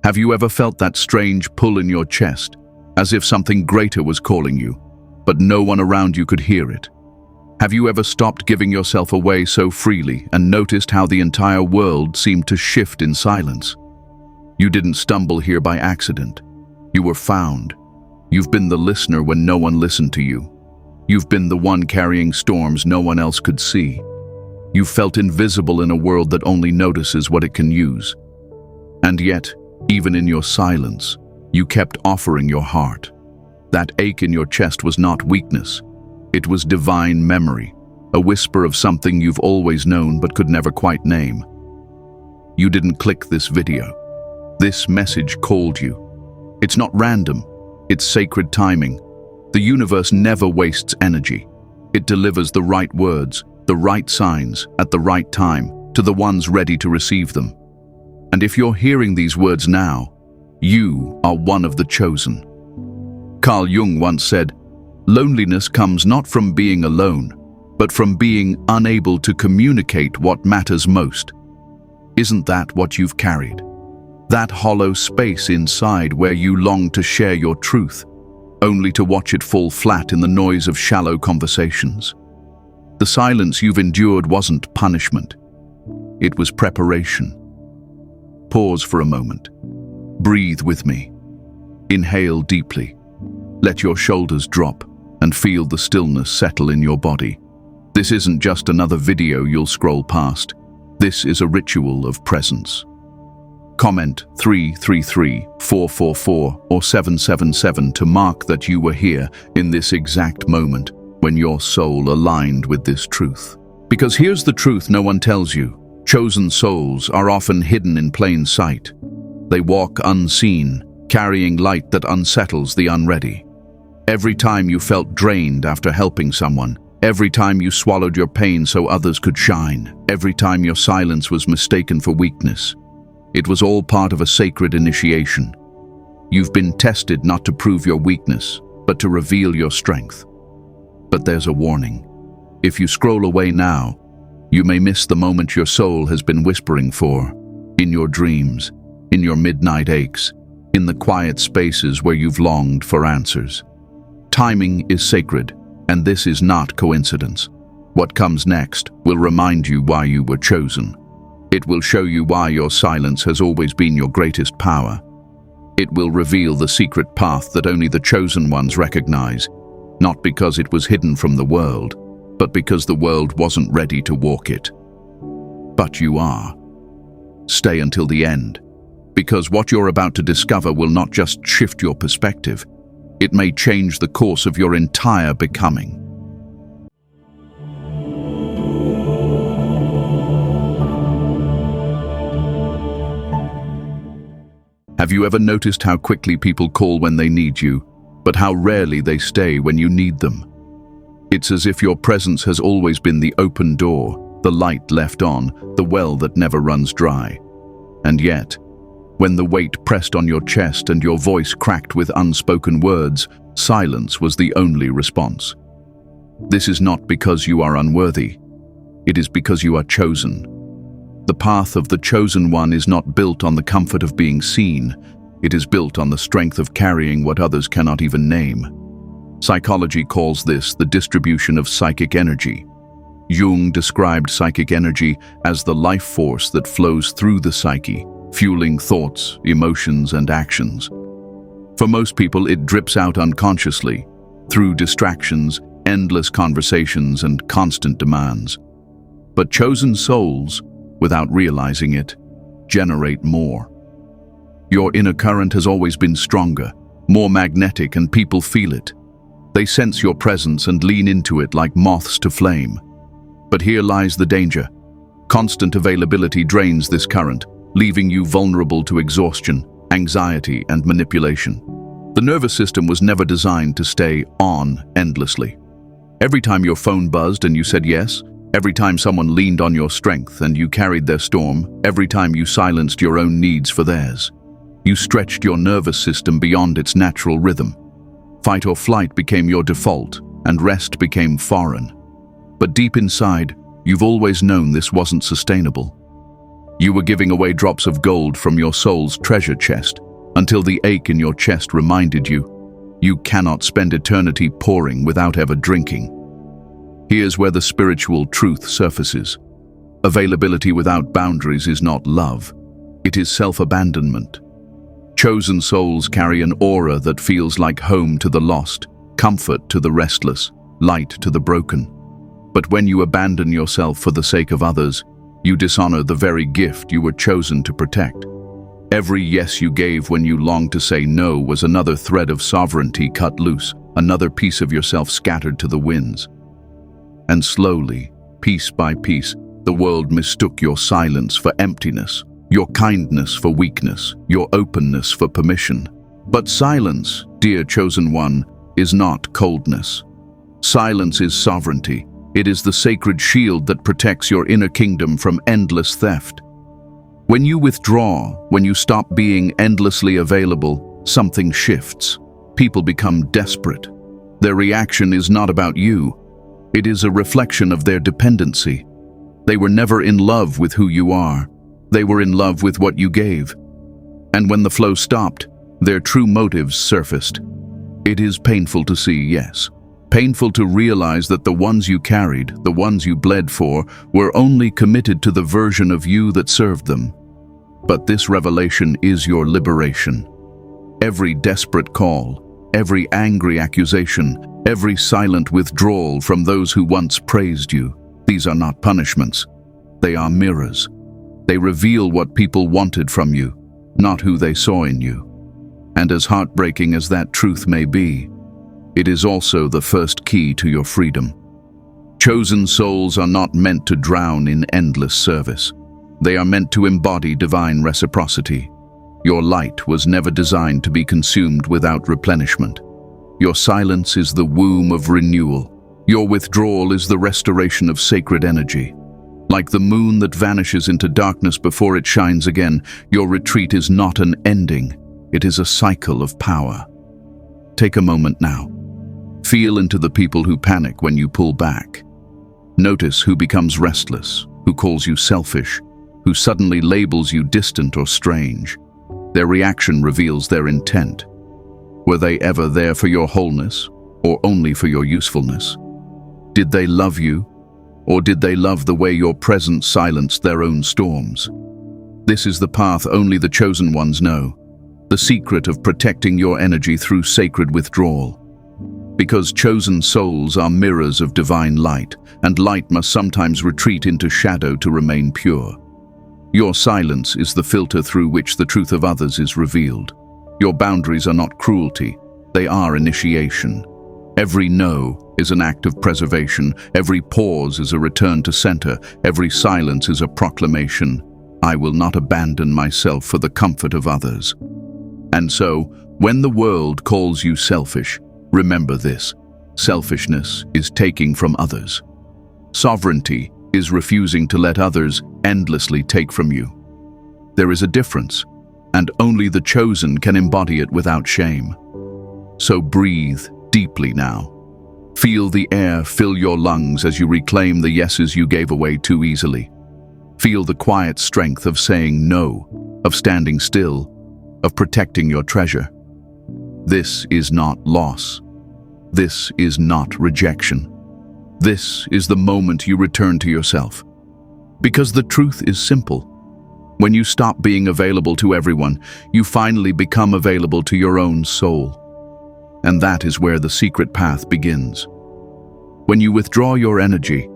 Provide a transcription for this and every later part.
Have you ever felt that strange pull in your chest, as if something greater was calling you, but no one around you could hear it? Have you ever stopped giving yourself away so freely and noticed how the entire world seemed to shift in silence? You didn't stumble here by accident. You were found. You've been the listener when no one listened to you. You've been the one carrying storms no one else could see. You felt invisible in a world that only notices what it can use. And yet, even in your silence, you kept offering your heart. That ache in your chest was not weakness. It was divine memory, a whisper of something you've always known but could never quite name. You didn't click this video. This message called you. It's not random. It's sacred timing. The universe never wastes energy. It delivers the right words, the right signs, at the right time, to the ones ready to receive them. And if you're hearing these words now, you are one of the chosen. Carl Jung once said, "Loneliness comes not from being alone, but from being unable to communicate what matters most." Isn't that what you've carried? That hollow space inside where you long to share your truth, only to watch it fall flat in the noise of shallow conversations. The silence you've endured wasn't punishment. It was preparation. Pause for a moment. Breathe with me. Inhale deeply. Let your shoulders drop and feel the stillness settle in your body. This isn't just another video you'll scroll past. This is a ritual of presence. Comment 333, 444, or 777 to mark that you were here in this exact moment when your soul aligned with this truth. Because here's the truth no one tells you. Chosen souls are often hidden in plain sight. They walk unseen, carrying light that unsettles the unready. Every time you felt drained after helping someone, every time you swallowed your pain so others could shine, every time your silence was mistaken for weakness, it was all part of a sacred initiation. You've been tested not to prove your weakness, but to reveal your strength. But there's a warning. If you scroll away now, you may miss the moment your soul has been whispering for, in your dreams, in your midnight aches, in the quiet spaces where you've longed for answers. Timing is sacred, and this is not coincidence. What comes next will remind you why you were chosen. It will show you why your silence has always been your greatest power. It will reveal the secret path that only the chosen ones recognize, not because it was hidden from the world, but because the world wasn't ready to walk it. But you are. Stay until the end, because what you're about to discover will not just shift your perspective, it may change the course of your entire becoming. Have you ever noticed how quickly people call when they need you, but how rarely they stay when you need them? It's as if your presence has always been the open door, the light left on, the well that never runs dry. And yet, when the weight pressed on your chest and your voice cracked with unspoken words, silence was the only response. This is not because you are unworthy. It is because you are chosen. The path of the chosen one is not built on the comfort of being seen. It is built on the strength of carrying what others cannot even name. Psychology calls this the distribution of psychic energy. Jung described psychic energy as the life force that flows through the psyche, fueling thoughts, emotions, and actions. For most people, it drips out unconsciously, through distractions, endless conversations, and constant demands. But chosen souls, without realizing it, generate more. Your inner current has always been stronger, more magnetic, and people feel it. They sense your presence and lean into it like moths to flame. But here lies the danger. Constant availability drains this current, leaving you vulnerable to exhaustion, anxiety, and manipulation. The nervous system was never designed to stay on endlessly. Every time your phone buzzed and you said yes, every time someone leaned on your strength and you carried their storm, every time you silenced your own needs for theirs, you stretched your nervous system beyond its natural rhythm. Fight or flight became your default, and rest became foreign. But deep inside, you've always known this wasn't sustainable. You were giving away drops of gold from your soul's treasure chest until the ache in your chest reminded you, you cannot spend eternity pouring without ever drinking. Here's where the spiritual truth surfaces. Availability without boundaries is not love. It is self-abandonment. Chosen souls carry an aura that feels like home to the lost, comfort to the restless, light to the broken. But when you abandon yourself for the sake of others, you dishonor the very gift you were chosen to protect. Every yes you gave when you longed to say no was another thread of sovereignty cut loose, another piece of yourself scattered to the winds. And slowly, piece by piece, the world mistook your silence for emptiness, your kindness for weakness, your openness for permission. But silence, dear chosen one, is not coldness. Silence is sovereignty. It is the sacred shield that protects your inner kingdom from endless theft. When you withdraw, when you stop being endlessly available, something shifts. People become desperate. Their reaction is not about you. It is a reflection of their dependency. They were never in love with who you are. They were in love with what you gave. And when the flow stopped, their true motives surfaced. It is painful to see, yes. Painful to realize that the ones you carried, the ones you bled for, were only committed to the version of you that served them. But this revelation is your liberation. Every desperate call, every angry accusation, every silent withdrawal from those who once praised you, these are not punishments. They are mirrors. They reveal what people wanted from you, not who they saw in you. And as heartbreaking as that truth may be, it is also the first key to your freedom. Chosen souls are not meant to drown in endless service. They are meant to embody divine reciprocity. Your light was never designed to be consumed without replenishment. Your silence is the womb of renewal. Your withdrawal is the restoration of sacred energy. Like the moon that vanishes into darkness before it shines again, your retreat is not an ending. It is a cycle of power. Take a moment now. Feel into the people who panic when you pull back. Notice who becomes restless, who calls you selfish, who suddenly labels you distant or strange. Their reaction reveals their intent. Were they ever there for your wholeness, or only for your usefulness? Did they love you, or did they love the way your presence silenced their own storms? This is the path only the chosen ones know, the secret of protecting your energy through sacred withdrawal. Because chosen souls are mirrors of divine light, and light must sometimes retreat into shadow to remain pure. Your silence is the filter through which the truth of others is revealed. Your boundaries are not cruelty, they are initiation. Every no is an act of preservation, every pause is a return to center, every silence is a proclamation. I will not abandon myself for the comfort of others. And so, when the world calls you selfish, remember this: selfishness is taking from others. Sovereignty is refusing to let others endlessly take from you. There is a difference, and only the chosen can embody it without shame. So breathe deeply now. Feel the air fill your lungs as you reclaim the yeses you gave away too easily. Feel the quiet strength of saying no, of standing still, of protecting your treasure. This is not loss. This is not rejection. This is the moment you return to yourself. Because the truth is simple. When you stop being available to everyone, you finally become available to your own soul. And that is where the secret path begins. When you withdraw your energy,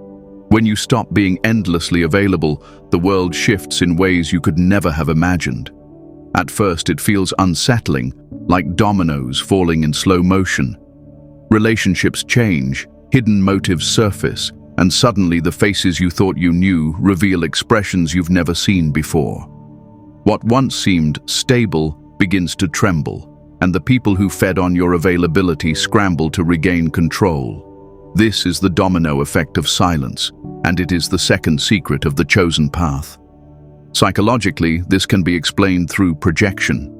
when you stop being endlessly available, the world shifts in ways you could never have imagined. At first, it feels unsettling, like dominoes falling in slow motion. Relationships change, hidden motives surface, and suddenly the faces you thought you knew reveal expressions you've never seen before. What once seemed stable begins to tremble, and the people who fed on your availability scramble to regain control. This is the domino effect of silence, and it is the second secret of the chosen path. Psychologically, this can be explained through projection.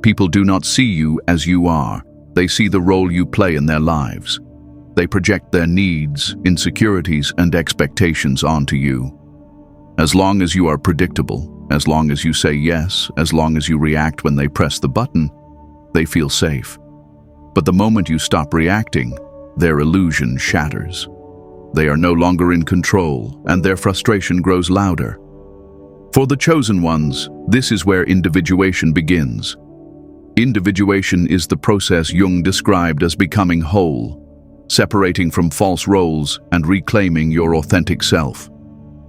People do not see you as you are. They see the role you play in their lives. They project their needs, insecurities, and expectations onto you. As long as you are predictable, as long as you say yes, as long as you react when they press the button, they feel safe. But the moment you stop reacting, their illusion shatters. They are no longer in control, and their frustration grows louder. For the chosen ones, this is where individuation begins. Individuation is the process Jung described as becoming whole, separating from false roles and reclaiming your authentic self.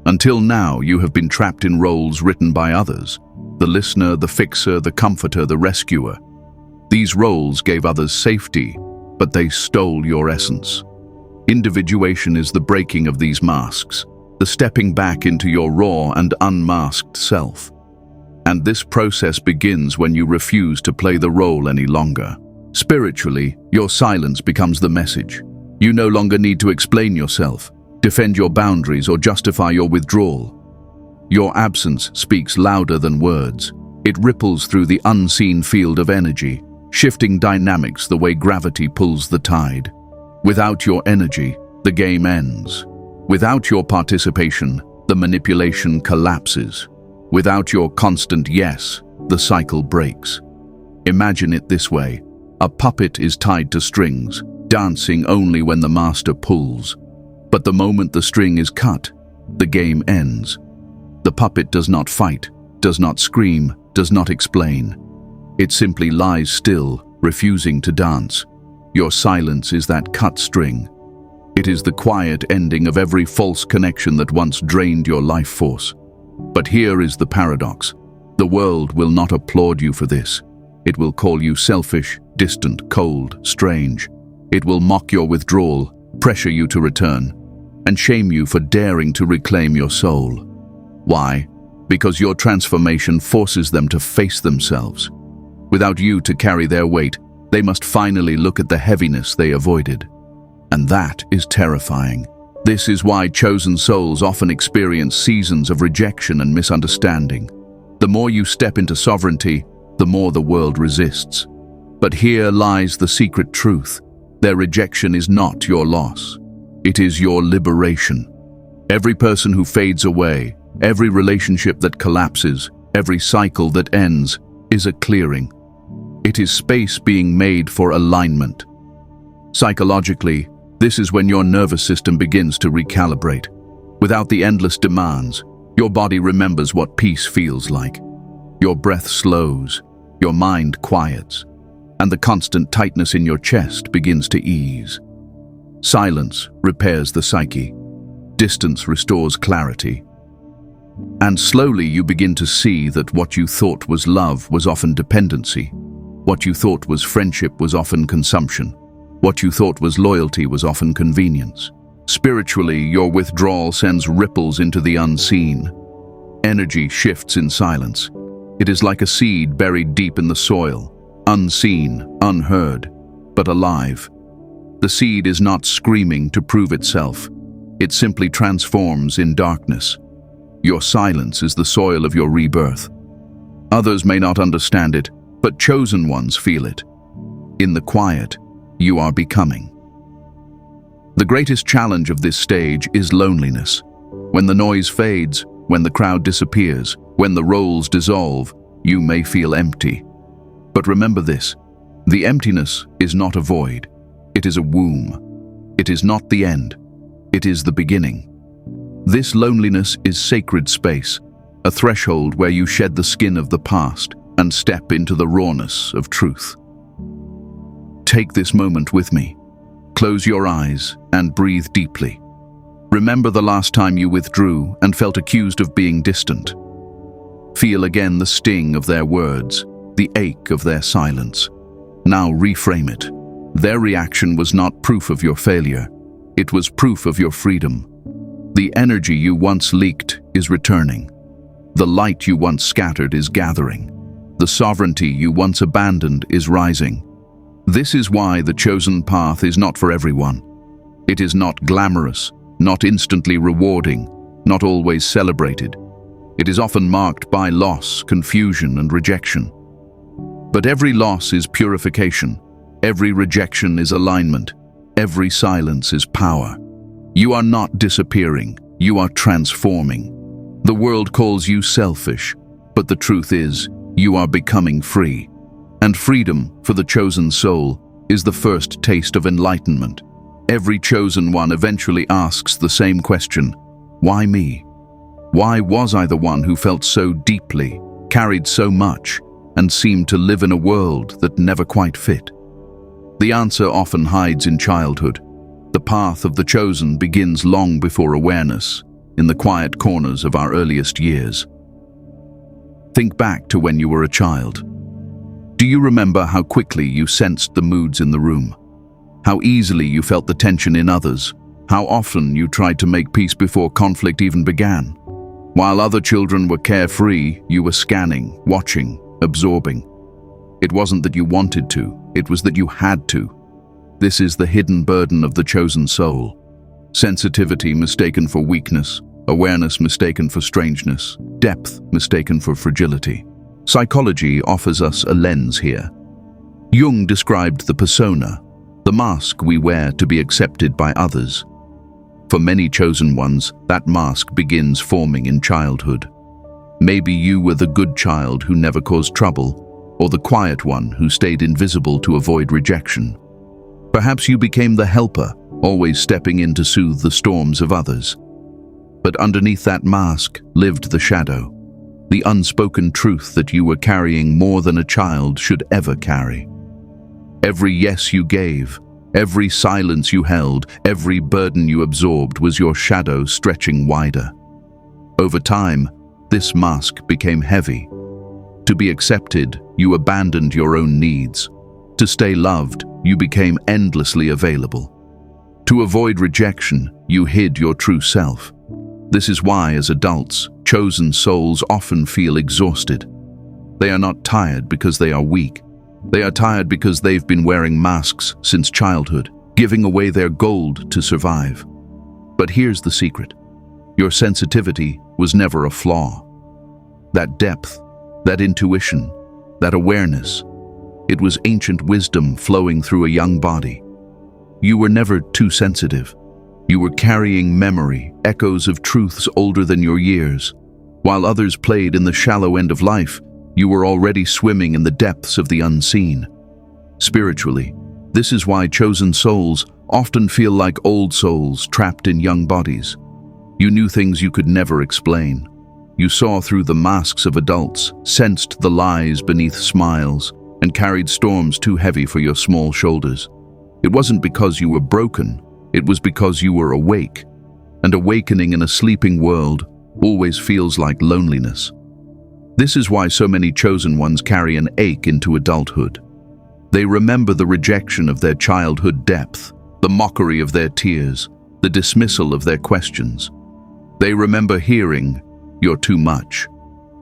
Until now, you have been trapped in roles written by others: the listener, the fixer, the comforter, the rescuer. These roles gave others safety, but they stole your essence. Individuation is the breaking of these masks, the stepping back into your raw and unmasked self. And this process begins when you refuse to play the role any longer. Spiritually, your silence becomes the message. You no longer need to explain yourself, defend your boundaries, or justify your withdrawal. Your absence speaks louder than words. It ripples through the unseen field of energy, shifting dynamics the way gravity pulls the tide. Without your energy, the game ends. Without your participation, the manipulation collapses. Without your constant yes, the cycle breaks. Imagine it this way: a puppet is tied to strings, dancing only when the master pulls. But the moment the string is cut, the game ends. The puppet does not fight, does not scream, does not explain. It simply lies still, refusing to dance. Your silence is that cut string. It is the quiet ending of every false connection that once drained your life force. But here is the paradox. The world will not applaud you for this. It will call you selfish, distant, cold, strange. It will mock your withdrawal, pressure you to return, and shame you for daring to reclaim your soul. Why? Because your transformation forces them to face themselves. Without you to carry their weight, they must finally look at the heaviness they avoided. And that is terrifying. This is why chosen souls often experience seasons of rejection and misunderstanding. The more you step into sovereignty, the more the world resists. But here lies the secret truth. Their rejection is not your loss. It is your liberation. Every person who fades away, every relationship that collapses, every cycle that ends, is a clearing. It is space being made for alignment. Psychologically, this is when your nervous system begins to recalibrate. Without the endless demands, your body remembers what peace feels like. Your breath slows, your mind quiets, and the constant tightness in your chest begins to ease. Silence repairs the psyche. Distance restores clarity. And slowly you begin to see that what you thought was love was often dependency. What you thought was friendship was often consumption. What you thought was loyalty was often convenience. Spiritually, your withdrawal sends ripples into the unseen. Energy shifts in silence. It is like a seed buried deep in the soil, unseen, unheard, but alive. The seed is not screaming to prove itself. It simply transforms in darkness. Your silence is the soil of your rebirth. Others may not understand it, but chosen ones feel it. In the quiet, you are becoming. The greatest challenge of this stage is loneliness. When the noise fades, when the crowd disappears, when the roles dissolve, you may feel empty. But remember this: the emptiness is not a void. It is a womb. It is not the end. It is the beginning. This loneliness is sacred space, a threshold where you shed the skin of the past and step into the rawness of truth. Take this moment with me. Close your eyes and breathe deeply. Remember the last time you withdrew and felt accused of being distant. Feel again the sting of their words, the ache of their silence. Now reframe it. Their reaction was not proof of your failure. It was proof of your freedom. The energy you once leaked is returning. The light you once scattered is gathering. The sovereignty you once abandoned is rising. This is why the chosen path is not for everyone. It is not glamorous, not instantly rewarding, not always celebrated. It is often marked by loss, confusion, and rejection. But every loss is purification. Every rejection is alignment. Every silence is power. You are not disappearing. You are transforming. The world calls you selfish, but the truth is, you are becoming free. And freedom, for the chosen soul, is the first taste of enlightenment. Every chosen one eventually asks the same question: why me? Why was I the one who felt so deeply, carried so much, and seemed to live in a world that never quite fit? The answer often hides in childhood. The path of the chosen begins long before awareness, in the quiet corners of our earliest years. Think back to when you were a child. Do you remember how quickly you sensed the moods in the room? How easily you felt the tension in others? How often you tried to make peace before conflict even began? While other children were carefree, you were scanning, watching, absorbing. It wasn't that you wanted to, it was that you had to. This is the hidden burden of the chosen soul. Sensitivity mistaken for weakness, awareness mistaken for strangeness, depth mistaken for fragility. Psychology offers us a lens here. Jung described the persona, the mask we wear to be accepted by others. For many chosen ones, that mask begins forming in childhood. Maybe you were the good child who never caused trouble, or the quiet one who stayed invisible to avoid rejection. Perhaps you became the helper, always stepping in to soothe the storms of others. But underneath that mask lived the shadow, the unspoken truth that you were carrying more than a child should ever carry. Every yes you gave, every silence you held, every burden you absorbed was your shadow stretching wider. Over time, this mask became heavy. To be accepted, you abandoned your own needs. To stay loved, you became endlessly available. To avoid rejection, you hid your true self. This is why, as adults, chosen souls often feel exhausted. They are not tired because they are weak. They are tired because they've been wearing masks since childhood, giving away their gold to survive. But here's the secret. Your sensitivity was never a flaw. That depth, that intuition, that awareness, it was ancient wisdom flowing through a young body. You were never too sensitive. You were carrying memory, echoes of truths older than your years. While others played in the shallow end of life, you were already swimming in the depths of the unseen. Spiritually, this is why chosen souls often feel like old souls trapped in young bodies. You knew things you could never explain. You saw through the masks of adults, sensed the lies beneath smiles, and carried storms too heavy for your small shoulders. It wasn't because you were broken, it was because you were awake. And awakening in a sleeping world always feels like loneliness. This is why so many chosen ones carry an ache into adulthood. They remember the rejection of their childhood depth, the mockery of their tears, the dismissal of their questions. They remember hearing, "You're too much,"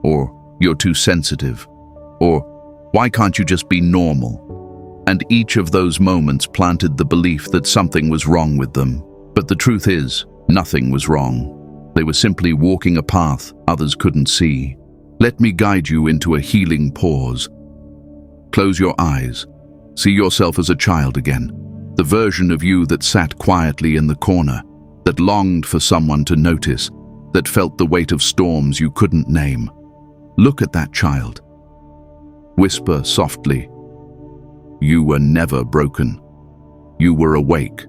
or "You're too sensitive," or "Why can't you just be normal?" And each of those moments planted the belief that something was wrong with them. But the truth is, nothing was wrong. They were simply walking a path others couldn't see. Let me guide you into a healing pause. Close your eyes. See yourself as a child again, the version of you that sat quietly in the corner, that longed for someone to notice, that felt the weight of storms you couldn't name. Look at that child. Whisper softly, "You were never broken. You were awake."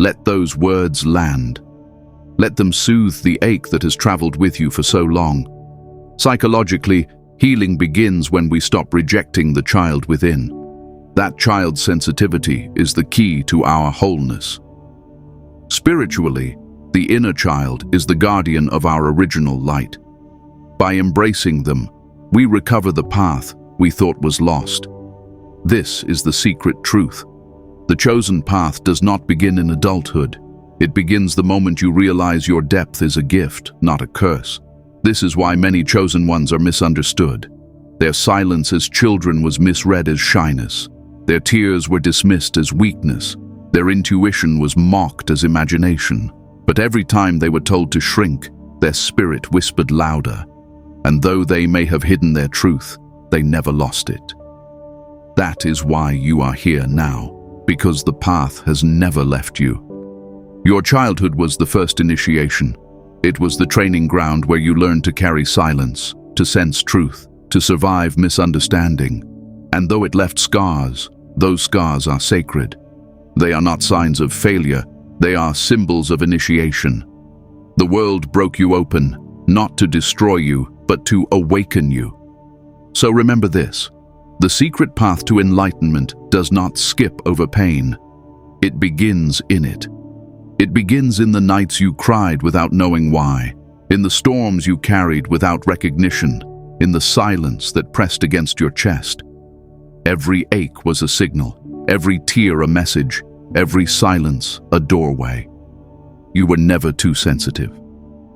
Let those words land. Let them soothe the ache that has traveled with you for so long. Psychologically, healing begins when we stop rejecting the child within. That child's sensitivity is the key to our wholeness. Spiritually, the inner child is the guardian of our original light. By embracing them, we recover the path we thought was lost. This is the secret truth. The chosen path does not begin in adulthood. It begins the moment you realize your depth is a gift, not a curse. This is why many chosen ones are misunderstood. Their silence as children was misread as shyness. Their tears were dismissed as weakness. Their intuition was mocked as imagination. But every time they were told to shrink, their spirit whispered louder. And though they may have hidden their truth, they never lost it. That is why you are here now, because the path has never left you. Your childhood was the first initiation, It was the training ground where you learned to carry silence, to sense truth, to survive misunderstanding. And though it left scars, those scars are sacred. They are not signs of failure, they are symbols of initiation. The world broke you open, not to destroy you, but to awaken you. So remember this: the secret path to enlightenment does not skip over pain. It begins in it. It begins in the nights you cried without knowing why, in the storms you carried without recognition, in the silence that pressed against your chest. Every ache was a signal, every tear a message, every silence a doorway. You were never too sensitive.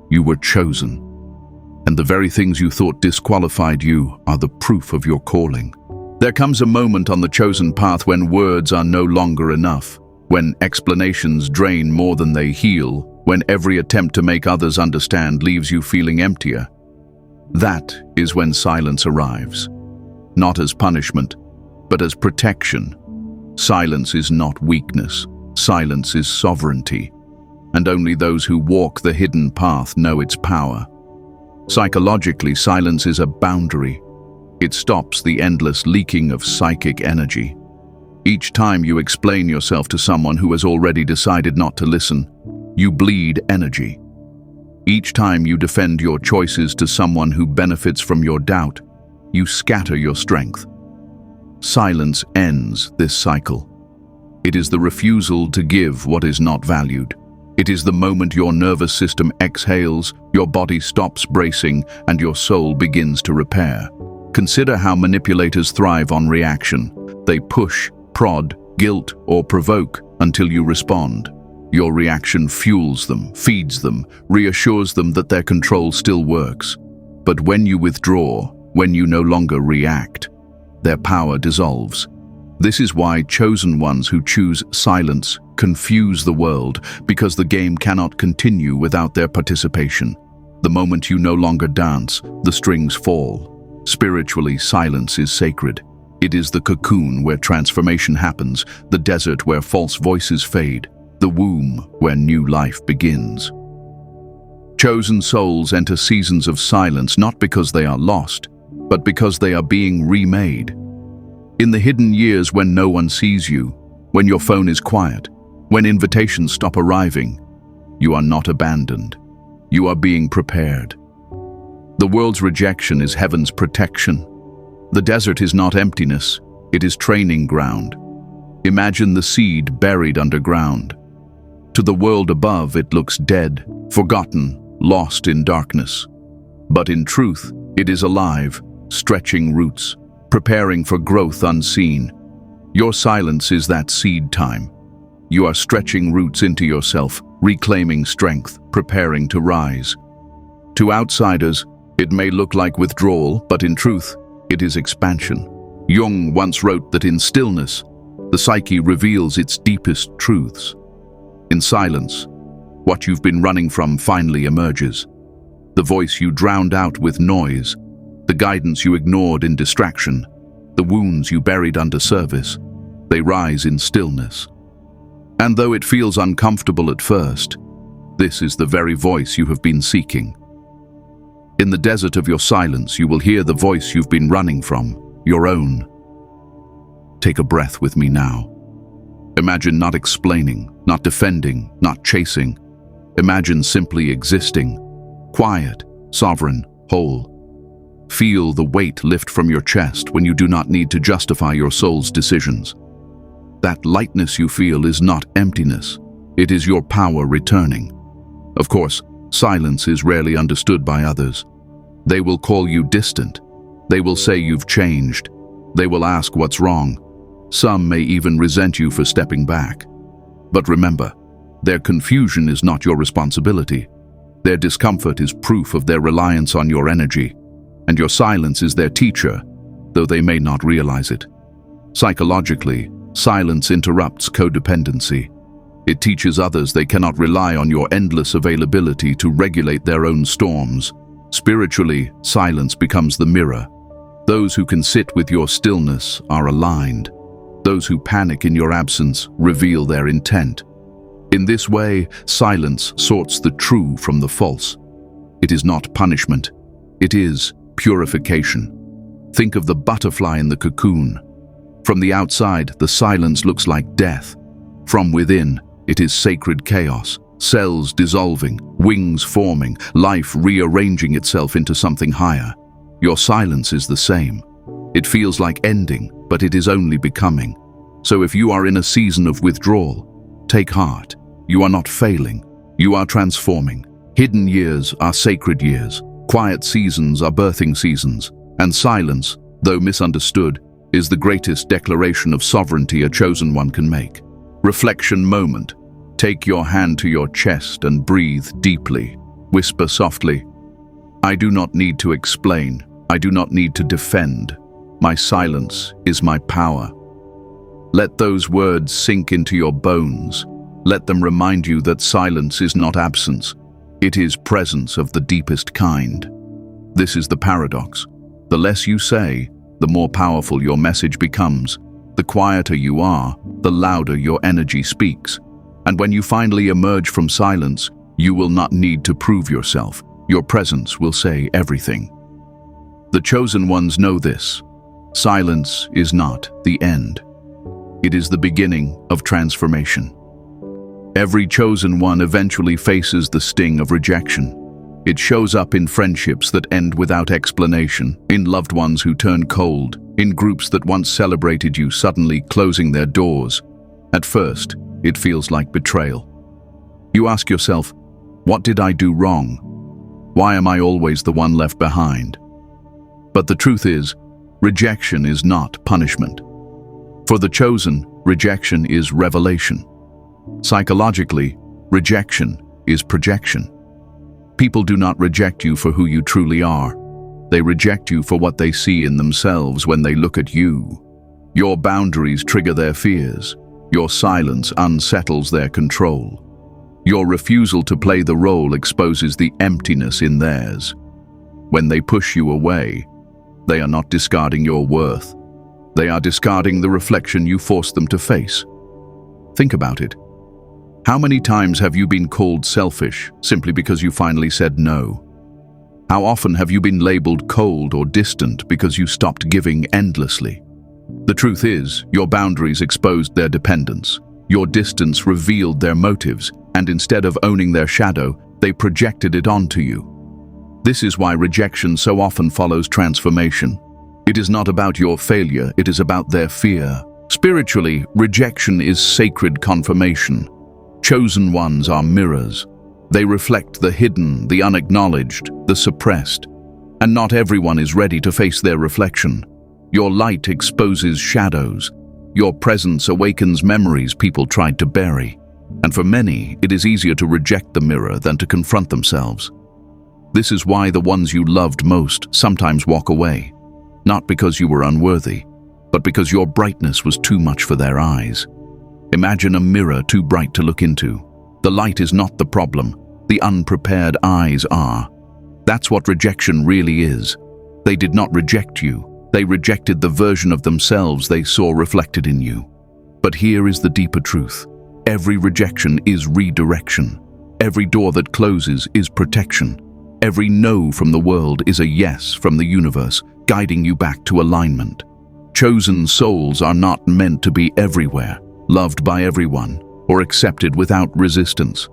You were chosen. And the very things you thought disqualified you are the proof of your calling. There comes a moment on the chosen path when words are no longer enough, when explanations drain more than they heal, when every attempt to make others understand leaves you feeling emptier. That is when silence arrives, not as punishment, but as protection. Silence is not weakness. Silence is sovereignty. And only those who walk the hidden path know its power. Psychologically, silence is a boundary. It stops the endless leaking of psychic energy. Each time you explain yourself to someone who has already decided not to listen, you bleed energy. Each time you defend your choices to someone who benefits from your doubt, you scatter your strength. Silence ends this cycle. It is the refusal to give what is not valued. It is the moment your nervous system exhales, your body stops bracing, and your soul begins to repair. Consider how manipulators thrive on reaction. They push, prod, guilt, or provoke until you respond. Your reaction fuels them, feeds them, reassures them that their control still works. But when you withdraw, when you no longer react, their power dissolves. This is why chosen ones who choose silence confuse the world, because the game cannot continue without their participation. The moment you no longer dance, the strings fall. Spiritually, silence is sacred. It is the cocoon where transformation happens, the desert where false voices fade, the womb where new life begins. Chosen souls enter seasons of silence not because they are lost, but because they are being remade. In the hidden years when no one sees you, when your phone is quiet, when invitations stop arriving, you are not abandoned. You are being prepared. The world's rejection is heaven's protection. The desert is not emptiness, it is training ground. Imagine the seed buried underground. To the world above, it looks dead, forgotten, lost in darkness. But in truth, it is alive, stretching roots, preparing for growth unseen. Your silence is that seed time. You are stretching roots into yourself, reclaiming strength, preparing to rise. To outsiders, it may look like withdrawal, but in truth, it is expansion. Jung once wrote that in stillness, the psyche reveals its deepest truths. In silence, what you've been running from finally emerges. The voice you drowned out with noise, the guidance you ignored in distraction, the wounds you buried under service, they rise in stillness. And though it feels uncomfortable at first, this is the very voice you have been seeking. In the desert of your silence, you will hear the voice you've been running from, your own. Take a breath with me now. Imagine not explaining, not defending, not chasing. Imagine simply existing, quiet, sovereign, whole. Feel the weight lift from your chest when you do not need to justify your soul's decisions. That lightness you feel is not emptiness. It is your power returning. Of course, silence is rarely understood by others. They will call you distant. They will say you've changed. They will ask what's wrong. Some may even resent you for stepping back. But remember, their confusion is not your responsibility. Their discomfort is proof of their reliance on your energy, and your silence is their teacher, though they may not realize it. Psychologically, silence interrupts codependency. It teaches others they cannot rely on your endless availability to regulate their own storms. Spiritually, silence becomes the mirror. Those who can sit with your stillness are aligned. Those who panic in your absence reveal their intent. In this way, silence sorts the true from the false. It is not punishment. It is purification. Think of the butterfly in the cocoon. From the outside, the silence looks like death. From within, it is sacred chaos, cells dissolving, wings forming, life rearranging itself into something higher. Your silence is the same. It feels like ending, but it is only becoming. So if you are in a season of withdrawal, take heart. You are not failing. You are transforming. Hidden years are sacred years. Quiet seasons are birthing seasons. And silence, though misunderstood, is the greatest declaration of sovereignty a chosen one can make. Reflection moment. Take your hand to your chest and breathe deeply. Whisper softly, I do not need to explain. I do not need to defend. My silence is my power. Let those words sink into your bones. Let them remind you that silence is not absence. It is presence of the deepest kind. This is the paradox. The less you say, the more powerful your message becomes. The quieter you are, the louder your energy speaks. And when you finally emerge from silence, you will not need to prove yourself. Your presence will say everything. The chosen ones know this. Silence is not the end. It is the beginning of transformation. Every chosen one eventually faces the sting of rejection. It shows up in friendships that end without explanation, in loved ones who turn cold, in groups that once celebrated you suddenly closing their doors. At first, it feels like betrayal. You ask yourself, what did I do wrong? Why am I always the one left behind? But the truth is, rejection is not punishment. For the chosen, rejection is revelation. Psychologically, rejection is projection. People do not reject you for who you truly are. They reject you for what they see in themselves when they look at you. Your boundaries trigger their fears. Your silence unsettles their control. Your refusal to play the role exposes the emptiness in theirs. When they push you away, they are not discarding your worth. They are discarding the reflection you forced them to face. Think about it. How many times have you been called selfish simply because you finally said no? How often have you been labeled cold or distant because you stopped giving endlessly? The truth is, your boundaries exposed their dependence. Your distance revealed their motives, and instead of owning their shadow, they projected it onto you. This is why rejection so often follows transformation. It is not about your failure, it is about their fear. Spiritually, rejection is sacred confirmation. Chosen ones are mirrors. They reflect the hidden, the unacknowledged, the suppressed. And not everyone is ready to face their reflection. Your light exposes shadows. Your presence awakens memories people tried to bury. And for many, it is easier to reject the mirror than to confront themselves. This is why the ones you loved most sometimes walk away. Not because you were unworthy, but because your brightness was too much for their eyes. Imagine a mirror too bright to look into. The light is not the problem. The unprepared eyes are. That's what rejection really is. They did not reject you. They rejected the version of themselves they saw reflected in you. But here is the deeper truth. Every rejection is redirection. Every door that closes is protection. Every no from the world is a yes from the universe, guiding you back to alignment. Chosen souls are not meant to be everywhere, loved by everyone, or accepted without resistance.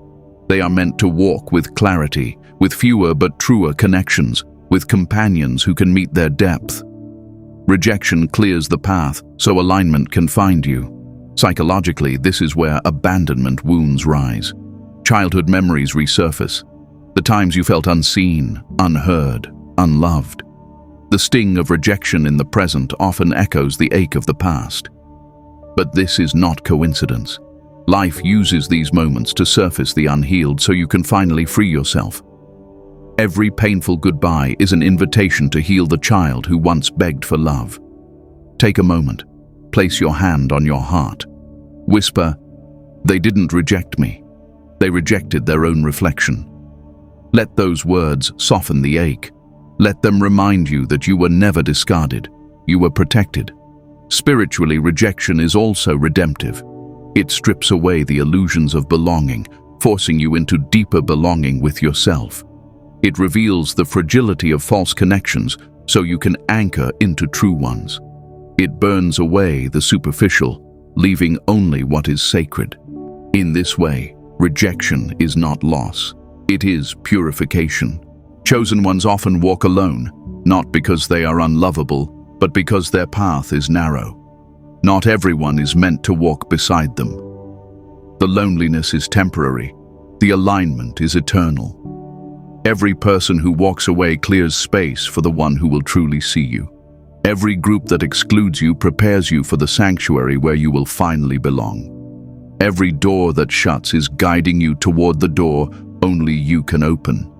They are meant to walk with clarity, with fewer but truer connections, with companions who can meet their depth. Rejection clears the path so alignment can find you. Psychologically, this is where abandonment wounds rise. Childhood memories resurface. The times you felt unseen, unheard, unloved. The sting of rejection in the present often echoes the ache of the past. But this is not coincidence. Life uses these moments to surface the unhealed so you can finally free yourself. Every painful goodbye is an invitation to heal the child who once begged for love. Take a moment. Place your hand on your heart. Whisper, "They didn't reject me. They rejected their own reflection." Let those words soften the ache. Let them remind you that you were never discarded. You were protected. Spiritually, rejection is also redemptive. It strips away the illusions of belonging, forcing you into deeper belonging with yourself. It reveals the fragility of false connections so you can anchor into true ones. It burns away the superficial, leaving only what is sacred. In this way, rejection is not loss. It is purification. Chosen ones often walk alone, not because they are unlovable, but because their path is narrow. Not everyone is meant to walk beside them. The loneliness is temporary. The alignment is eternal. Every person who walks away clears space for the one who will truly see you. Every group that excludes you prepares you for the sanctuary where you will finally belong. Every door that shuts is guiding you toward the door only you can open.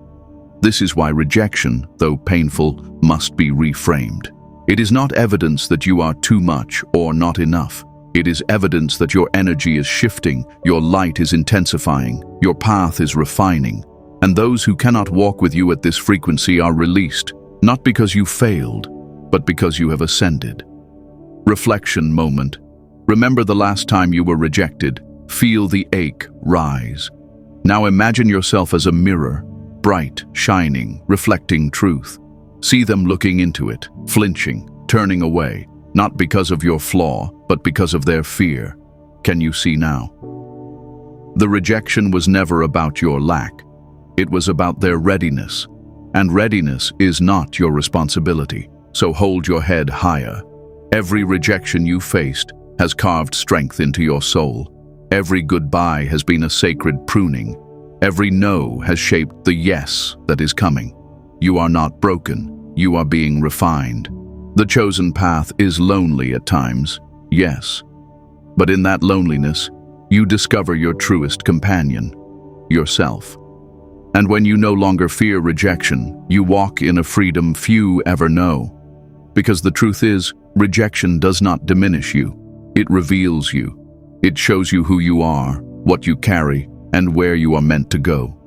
This is why rejection, though painful, must be reframed. It is not evidence that you are too much or not enough. It is evidence that your energy is shifting, your light is intensifying, your path is refining, and those who cannot walk with you at this frequency are released, not because you failed, but because you have ascended. Reflection moment. Remember the last time you were rejected. Feel the ache rise. Now imagine yourself as a mirror, bright, shining, reflecting truth. See them looking into it, flinching, turning away, not because of your flaw, but because of their fear. Can you see now? The rejection was never about your lack. It was about their readiness. And readiness is not your responsibility. So hold your head higher. Every rejection you faced has carved strength into your soul. Every goodbye has been a sacred pruning. Every no has shaped the yes that is coming. You are not broken. You are being refined. The chosen path is lonely at times, yes. But in that loneliness, you discover your truest companion, yourself. And when you no longer fear rejection, you walk in a freedom few ever know. Because the truth is, rejection does not diminish you. It reveals you. It shows you who you are, what you carry, and where you are meant to go.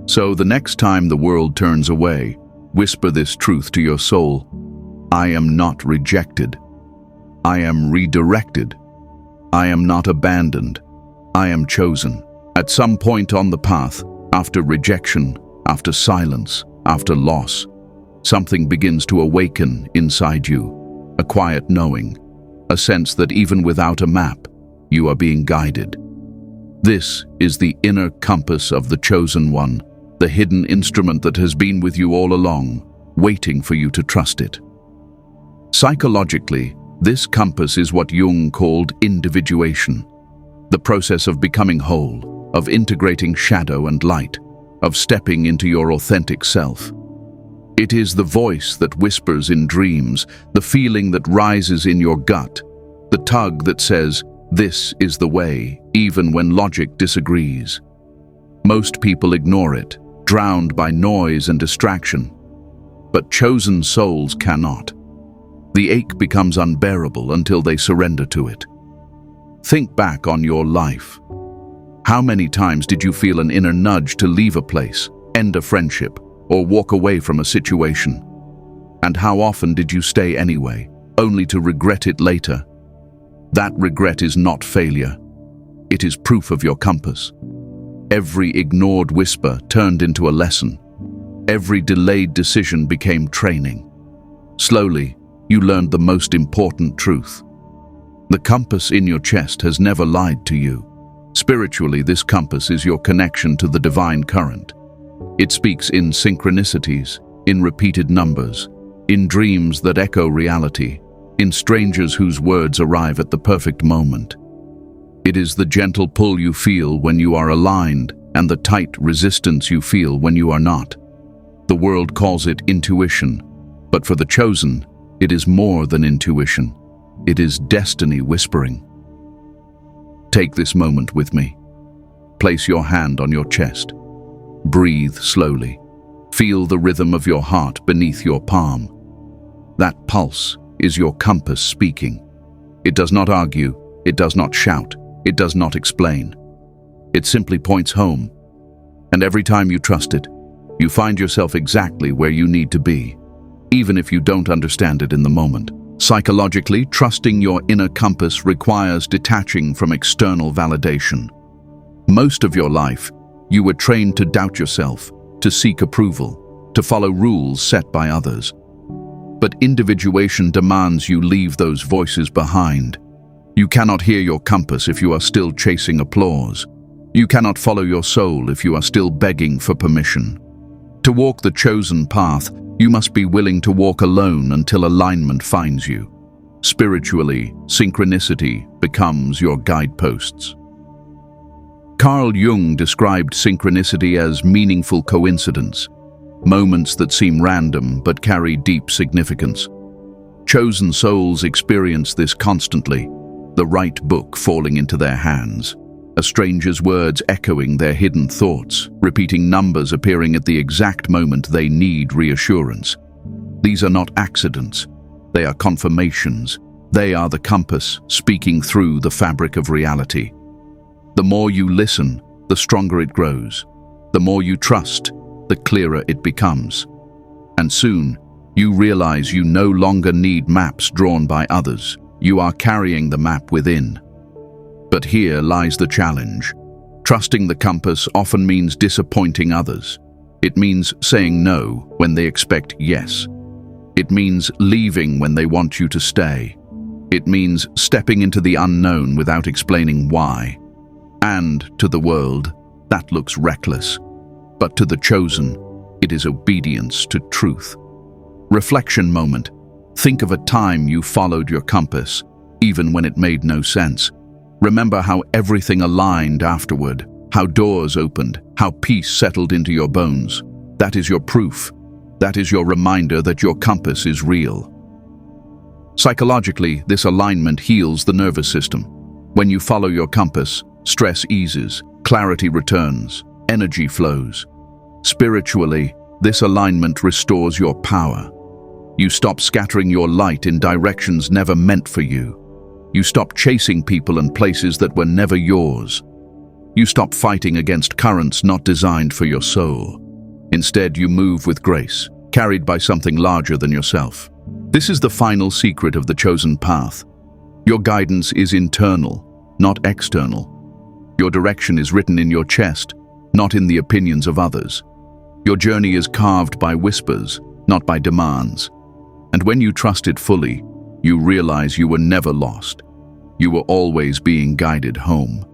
So the next time the world turns away, whisper this truth to your soul. I am not rejected. I am redirected. I am not abandoned. I am chosen. At some point on the path, after rejection, after silence, after loss, something begins to awaken inside you, a quiet knowing, a sense that even without a map, you are being guided. This is the inner compass of the chosen one, the hidden instrument that has been with you all along, waiting for you to trust it. Psychologically, this compass is what Jung called individuation, the process of becoming whole, of integrating shadow and light, of stepping into your authentic self. It is the voice that whispers in dreams, the feeling that rises in your gut, the tug that says, "This is the way," even when logic disagrees. Most people ignore it, drowned by noise and distraction. But chosen souls cannot. The ache becomes unbearable until they surrender to it. Think back on your life. How many times did you feel an inner nudge to leave a place, end a friendship, or walk away from a situation? And how often did you stay anyway, only to regret it later? That regret is not failure. It is proof of your compass. Every ignored whisper turned into a lesson. Every delayed decision became training. Slowly, you learned the most important truth. The compass in your chest has never lied to you. Spiritually, this compass is your connection to the divine current. It speaks in synchronicities, in repeated numbers, in dreams that echo reality, in strangers whose words arrive at the perfect moment. It is the gentle pull you feel when you are aligned and the tight resistance you feel when you are not. The world calls it intuition, but for the chosen, it is more than intuition. It is destiny whispering. Take this moment with me. Place your hand on your chest. Breathe slowly. Feel the rhythm of your heart beneath your palm. That pulse is your compass speaking. It does not argue, it does not shout, it does not explain. It simply points home. And every time you trust it, you find yourself exactly where you need to be, even if you don't understand it in the moment. Psychologically, trusting your inner compass requires detaching from external validation. Most of your life, you were trained to doubt yourself, to seek approval, to follow rules set by others. But individuation demands you leave those voices behind. You cannot hear your compass if you are still chasing applause. You cannot follow your soul if you are still begging for permission. To walk the chosen path, you must be willing to walk alone until alignment finds you. Spiritually, synchronicity becomes your guideposts. Carl Jung described synchronicity as meaningful coincidence, moments that seem random but carry deep significance. Chosen souls experience this constantly, the right book falling into their hands, a stranger's words echoing their hidden thoughts, repeating numbers appearing at the exact moment they need reassurance. These are not accidents, they are confirmations. They are the compass speaking through the fabric of reality. The more you listen, the stronger it grows. The more you trust, the clearer it becomes. And soon, you realize you no longer need maps drawn by others. You are carrying the map within. But here lies the challenge. Trusting the compass often means disappointing others. It means saying no when they expect yes. It means leaving when they want you to stay. It means stepping into the unknown without explaining why. And to the world, that looks reckless. But to the chosen, it is obedience to truth. Reflection moment. Think of a time you followed your compass, even when it made no sense. Remember how everything aligned afterward, how doors opened, how peace settled into your bones. That is your proof. That is your reminder that your compass is real. Psychologically, this alignment heals the nervous system. When you follow your compass, stress eases, clarity returns, energy flows. Spiritually, this alignment restores your power. You stop scattering your light in directions never meant for you. You stop chasing people and places that were never yours. You stop fighting against currents not designed for your soul. Instead, you move with grace, carried by something larger than yourself. This is the final secret of the chosen path. Your guidance is internal, not external. Your direction is written in your chest, not in the opinions of others. Your journey is carved by whispers, not by demands. And when you trust it fully, you realize you were never lost. You were always being guided home.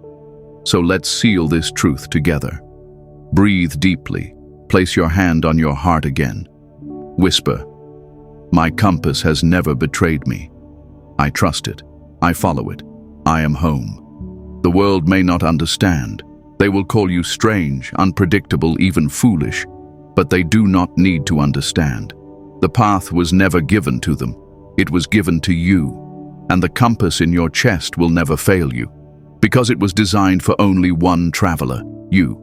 So let's seal this truth together. Breathe deeply. Place your hand on your heart again. Whisper, "My compass has never betrayed me. I trust it. I follow it. I am home." The world may not understand. They will call you strange, unpredictable, even foolish, but they do not need to understand. The path was never given to them. It was given to you, and the compass in your chest will never fail you, because it was designed for only one traveler, you.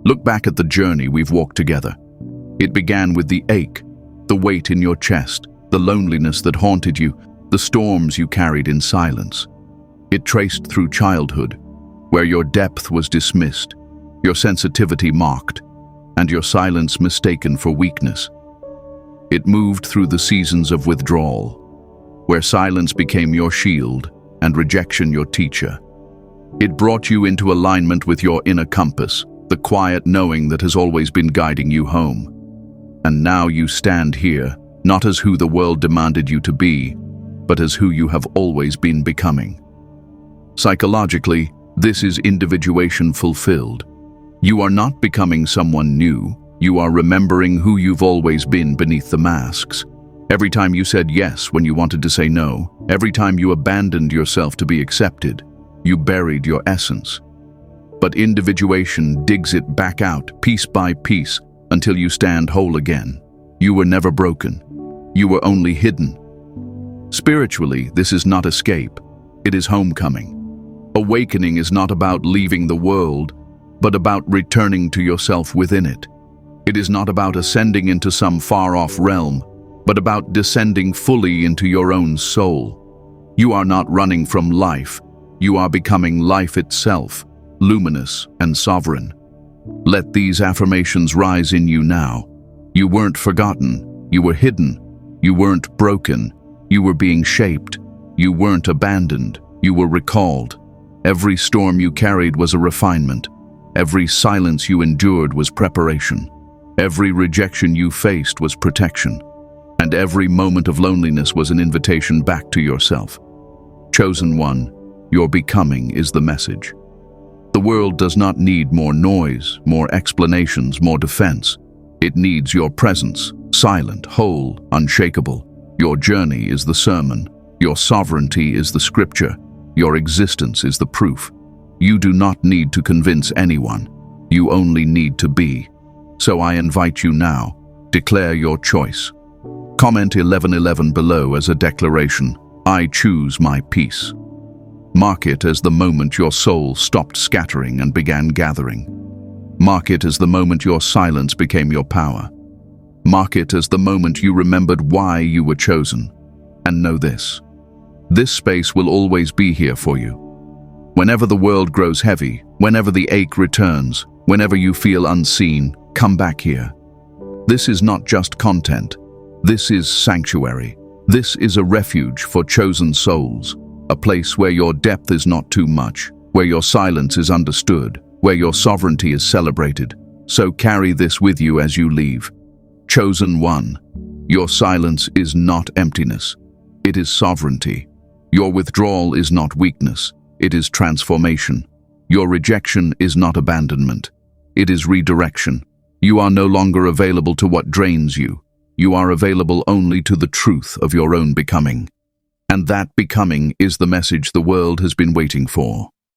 Look back at the journey we've walked together. It began with the ache, the weight in your chest, the loneliness that haunted you, the storms you carried in silence. It traced through childhood, where your depth was dismissed, your sensitivity mocked, and your silence mistaken for weakness. It moved through the seasons of withdrawal, where silence became your shield and rejection your teacher. It brought you into alignment with your inner compass, the quiet knowing that has always been guiding you home. And now you stand here, not as who the world demanded you to be, but as who you have always been becoming. Psychologically, this is individuation fulfilled. You are not becoming someone new. You are remembering who you've always been beneath the masks. Every time you said yes when you wanted to say no, every time you abandoned yourself to be accepted, you buried your essence. But individuation digs it back out, piece by piece, until you stand whole again. You were never broken. You were only hidden. Spiritually, this is not escape. It is homecoming. Awakening is not about leaving the world, but about returning to yourself within it. It is not about ascending into some far-off realm, but about descending fully into your own soul. You are not running from life. You are becoming life itself, luminous and sovereign. Let these affirmations rise in you now. You weren't forgotten. You were hidden. You weren't broken. You were being shaped. You weren't abandoned. You were recalled. Every storm you carried was a refinement. Every silence you endured was preparation. Every rejection you faced was protection. And every moment of loneliness was an invitation back to yourself. Chosen one, your becoming is the message. The world does not need more noise, more explanations, more defense. It needs your presence, silent, whole, unshakable. Your journey is the sermon. Your sovereignty is the scripture. Your existence is the proof. You do not need to convince anyone. You only need to be. So I invite you now, declare your choice. Comment 1111 below as a declaration. I choose my peace. Mark it as the moment your soul stopped scattering and began gathering. Mark it as the moment your silence became your power. Mark it as the moment you remembered why you were chosen. And know this space will always be here for you. Whenever the world grows heavy, whenever the ache returns, whenever you feel unseen, come back here. This is not just content. This is sanctuary. This is a refuge for chosen souls, a place where your depth is not too much, where your silence is understood, where your sovereignty is celebrated. So carry this with you as you leave. Chosen one, your silence is not emptiness. It is sovereignty. Your withdrawal is not weakness. It is transformation. Your rejection is not abandonment. It is redirection. You are no longer available to what drains you. You are available only to the truth of your own becoming. And that becoming is the message the world has been waiting for.